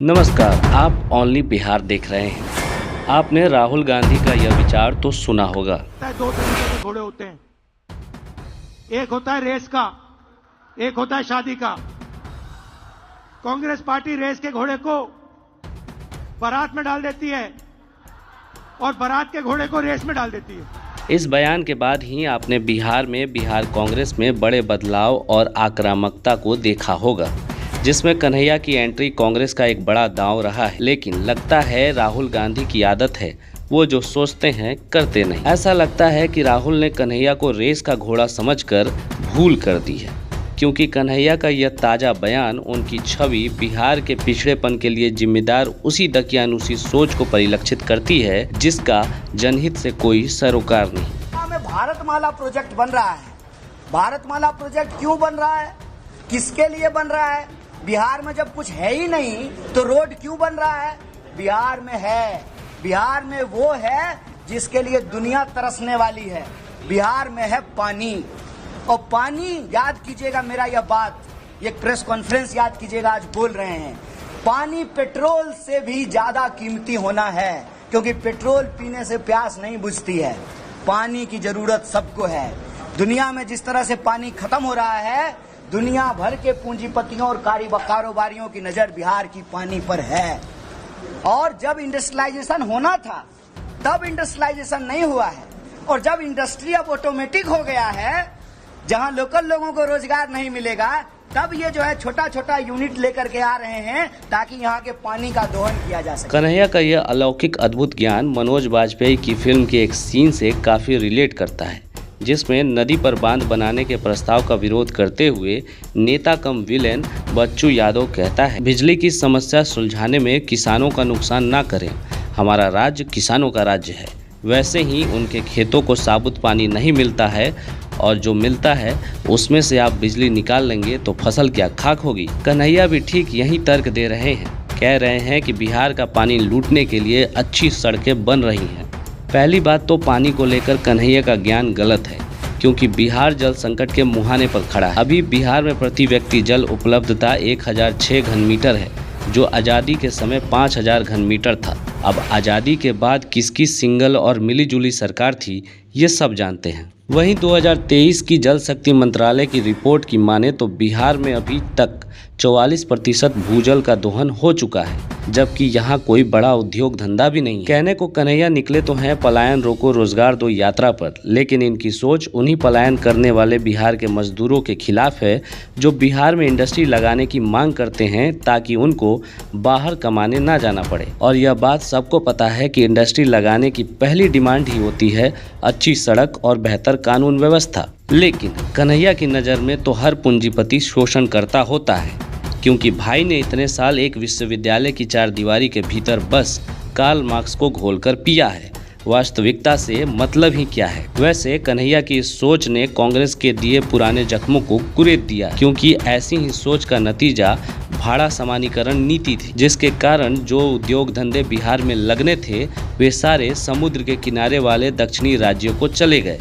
नमस्कार, आप ओनली बिहार देख रहे हैं। आपने राहुल गांधी का यह विचार तो सुना होगा। दो तरीके के घोड़े होते हैं, एक होता है रेस का, एक होता है शादी का। कांग्रेस पार्टी रेस के घोड़े को बारात में डाल देती है और बारात के घोड़े को रेस में डाल देती है। इस बयान के बाद ही आपने बिहार कांग्रेस में बड़े बदलाव और आक्रामकता को देखा होगा, जिसमें कन्हैया की एंट्री कांग्रेस का एक बड़ा दांव रहा है। लेकिन लगता है राहुल गांधी की आदत है, वो जो सोचते हैं करते नहीं। ऐसा लगता है कि राहुल ने कन्हैया को रेस का घोड़ा समझकर भूल कर दी है, क्योंकि कन्हैया का यह ताज़ा बयान उनकी छवि बिहार के पिछड़ेपन के लिए जिम्मेदार उसी दकियानुसी सोच को परिलक्षित करती है, जिसका जनहित से कोई सरोकार नहीं। भारतमाला प्रोजेक्ट बन रहा है। भारतमाला प्रोजेक्ट क्यों बन रहा है, किसके लिए बन रहा है? बिहार में जब कुछ है ही नहीं तो रोड क्यों बन रहा है? बिहार में है, बिहार में वो है जिसके लिए दुनिया तरसने वाली है। बिहार में है पानी, और पानी याद कीजिएगा मेरा यह बात, ये प्रेस कॉन्फ्रेंस याद कीजिएगा, आज बोल रहे हैं पानी पेट्रोल से भी ज्यादा कीमती होना है, क्योंकि पेट्रोल पीने से प्यास नहीं बुझती है। पानी की जरूरत सबको है। दुनिया में जिस तरह से पानी खत्म हो रहा है, दुनिया भर के पूंजीपतियों और कारोबारियों की नजर बिहार की पानी पर है। और जब इंडस्ट्रियलाइजेशन होना था तब इंडस्ट्रियलाइजेशन नहीं हुआ है, और जब इंडस्ट्री अब ऑटोमेटिक हो गया है, जहां लोकल लोगों को रोजगार नहीं मिलेगा, तब ये जो है छोटा छोटा यूनिट लेकर के आ रहे हैं ताकि यहाँ के पानी का दोहन किया जा सके। कन्हैया का यह अलौकिक अद्भुत ज्ञान मनोज बाजपेयी की फिल्म के एक सीन से काफी रिलेट करता है, जिसमें नदी पर बांध बनाने के प्रस्ताव का विरोध करते हुए नेता कम विलेन बच्चू यादव कहता है, बिजली की समस्या सुलझाने में किसानों का नुकसान ना करें, हमारा राज्य किसानों का राज्य है। वैसे ही उनके खेतों को साबुत पानी नहीं मिलता है, और जो मिलता है उसमें से आप बिजली निकाल लेंगे तो फसल क्या खाक होगी। कन्हैया भी ठीक यही तर्क दे रहे हैं, कह रहे हैं कि बिहार का पानी लूटने के लिए अच्छी सड़कें बन रही हैं। पहली बात तो पानी को लेकर कन्हैया का ज्ञान गलत है, क्योंकि बिहार जल संकट के मुहाने पर खड़ा है। अभी बिहार में प्रति व्यक्ति जल उपलब्धता 1006 घन मीटर है, जो आज़ादी के समय 5000 घन मीटर था। अब आज़ादी के बाद किसकी सिंगल और मिलीजुली सरकार थी, ये सब जानते हैं। वहीं 2023 की जल शक्ति मंत्रालय की रिपोर्ट की माने तो बिहार में अभी तक 44% भूजल का दोहन हो चुका है, जबकि यहाँ कोई बड़ा उद्योग धंधा भी नहीं है। कहने को कन्हैया निकले तो हैं पलायन रोको रोजगार दो यात्रा पर, लेकिन इनकी सोच उन्हीं पलायन करने वाले बिहार के मजदूरों के खिलाफ है, जो बिहार में इंडस्ट्री लगाने की मांग करते हैं ताकि उनको बाहर कमाने ना जाना पड़े। और यह बात सबको पता है कि इंडस्ट्री लगाने की पहली डिमांड ही होती है अच्छी सड़क और बेहतर कानून व्यवस्था। लेकिन कन्हैया की नज़र में तो हर पूंजीपति शोषण करता होता है, क्योंकि भाई ने इतने साल एक विश्वविद्यालय की चारदीवारी के भीतर बस कार्ल मार्क्स को घोलकर पिया है। वास्तविकता से मतलब ही क्या है। वैसे कन्हैया की इस सोच ने कांग्रेस के दिए पुराने जख्मों को कुरेद दिया, क्योंकि ऐसी ही सोच का नतीजा भाड़ा समानीकरण नीति थी, जिसके कारण जो उद्योग धंधे बिहार में लगने थे वे सारे समुद्र के किनारे वाले दक्षिणी राज्यों को चले गए,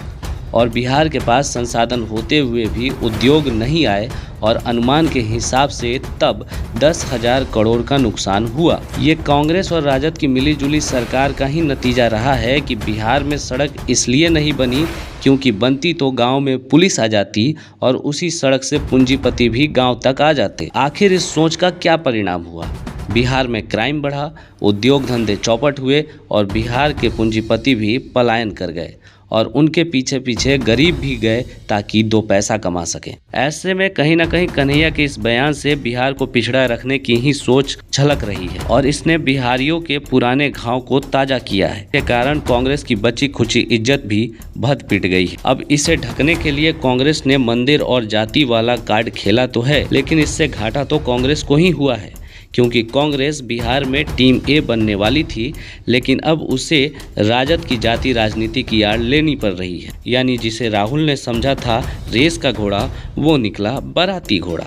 और बिहार के पास संसाधन होते हुए भी उद्योग नहीं आए, और अनुमान के हिसाब से तब 10,000 करोड़ का नुकसान हुआ। ये कांग्रेस और राजद की मिलीजुली सरकार का ही नतीजा रहा है कि बिहार में सड़क इसलिए नहीं बनी क्योंकि बनती तो गांव में पुलिस आ जाती और उसी सड़क से पूंजीपति भी गांव तक आ जाते। आखिर इस सोच का क्या परिणाम हुआ? बिहार में क्राइम बढ़ा, उद्योग धंधे चौपट हुए, और बिहार के पूंजीपति भी पलायन कर गए, और उनके पीछे पीछे गरीब भी गए ताकि दो पैसा कमा सकें। ऐसे में कहीं ना कहीं कन्हैया के इस बयान से बिहार को पिछड़ा रखने की ही सोच झलक रही है, और इसने बिहारियों के पुराने घाव को ताजा किया है। के कारण कांग्रेस की बची खुची इज्जत भी भद पिट गई है। अब इसे ढकने के लिए कांग्रेस ने मंदिर और जाति वाला कार्ड खेला तो है, लेकिन इससे घाटा तो कांग्रेस को ही हुआ है, क्योंकि कांग्रेस बिहार में टीम ए बनने वाली थी, लेकिन अब उसे राजद की जाति राजनीति की आड़ लेनी पड़ रही है। यानी जिसे राहुल ने समझा था रेस का घोड़ा, वो निकला बाराती घोड़ा।